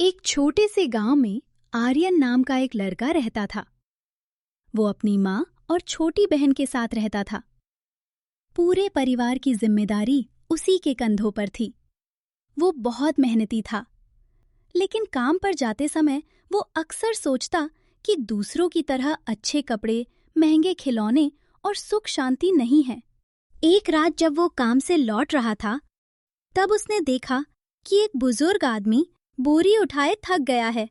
एक छोटे से गांव में आर्यन नाम का एक लड़का रहता था। वो अपनी माँ और छोटी बहन के साथ रहता था। पूरे परिवार की जिम्मेदारी उसी के कंधों पर थी। वो बहुत मेहनती था, लेकिन काम पर जाते समय वो अक्सर सोचता कि दूसरों की तरह अच्छे कपड़े, महंगे खिलौने और सुख शांति नहीं है। एक रात जब वो काम से लौट रहा था, तब उसने देखा कि एक बुजुर्ग आदमी बोरी उठाए थक गया है।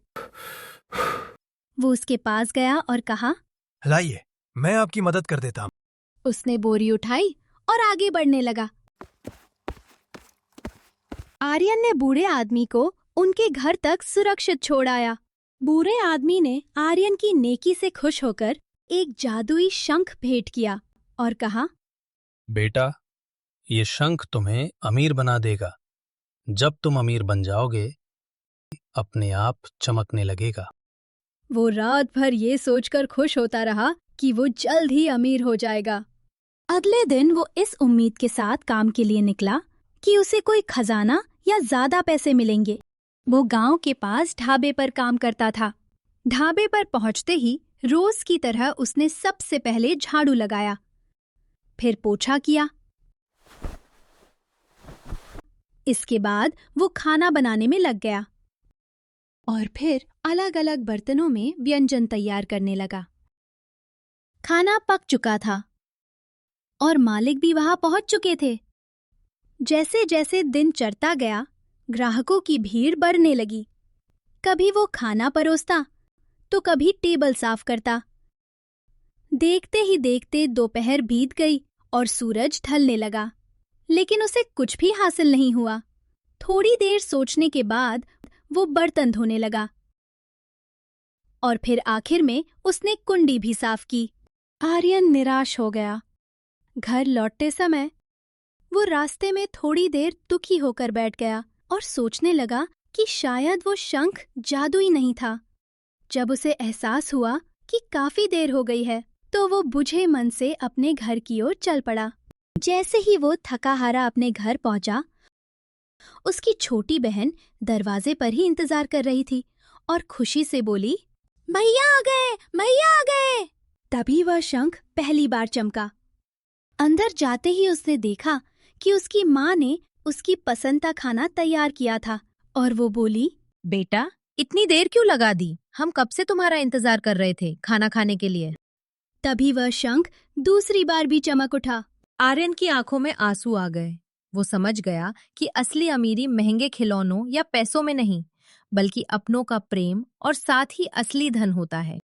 वो उसके पास गया और कहा, लाइए, मैं आपकी मदद कर देता हूँ। उसने बोरी उठाई और आगे बढ़ने लगा। आर्यन ने बूढ़े आदमी को उनके घर तक सुरक्षित छोड़ आया। बूढ़े आदमी ने आर्यन की नेकी से खुश होकर एक जादुई शंख भेंट किया और कहा, बेटा, ये शंख तुम्हें अमीर बना देगा। जब तुम अमीर बन जाओगे, अपने आप चमकने लगेगा। वो रात भर ये सोचकर खुश होता रहा कि वो जल्द ही अमीर हो जाएगा। अगले दिन वो इस उम्मीद के साथ काम के लिए निकला कि उसे कोई खजाना या ज्यादा पैसे मिलेंगे। वो गांव के पास ढाबे पर काम करता था। ढाबे पर पहुंचते ही रोज की तरह उसने सबसे पहले झाड़ू लगाया, फिर पोछा किया। इसके बाद वो खाना बनाने में लग गया और फिर अलग अलग बर्तनों में व्यंजन तैयार करने लगा। खाना पक चुका था और मालिक भी वहां पहुंच चुके थे। जैसे जैसे दिन चढ़ता गया, ग्राहकों की भीड़ बढ़ने लगी। कभी वो खाना परोसता तो कभी टेबल साफ करता। देखते ही देखते दोपहर बीत गई और सूरज ढलने लगा, लेकिन उसे कुछ भी हासिल नहीं हुआ। थोड़ी देर सोचने के बाद वो बर्तन धोने लगा और फिर आखिर में उसने कुंडी भी साफ की। आर्यन निराश हो गया। घर लौटते समय वो रास्ते में थोड़ी देर दुखी होकर बैठ गया और सोचने लगा कि शायद वो शंख जादुई नहीं था। जब उसे एहसास हुआ कि काफी देर हो गई है, तो वो बुझे मन से अपने घर की ओर चल पड़ा। जैसे ही वो थका हारा अपने घर पहुंचा, उसकी छोटी बहन दरवाजे पर ही इंतजार कर रही थी और खुशी से बोली, भैया आ गए, भैया आ गए। तभी वह शंख पहली बार चमका। अंदर जाते ही उसने देखा कि उसकी माँ ने उसकी पसंद का खाना तैयार किया था और वो बोली, बेटा, इतनी देर क्यों लगा दी? हम कब से तुम्हारा इंतजार कर रहे थे खाना खाने के लिए। तभी वह शंख दूसरी बार भी चमक उठा। आर्यन की आंखों में आंसू आ गए। वो समझ गया कि असली अमीरी महंगे खिलौनों या पैसों में नहीं, बल्कि अपनों का प्रेम और साथ ही असली धन होता है।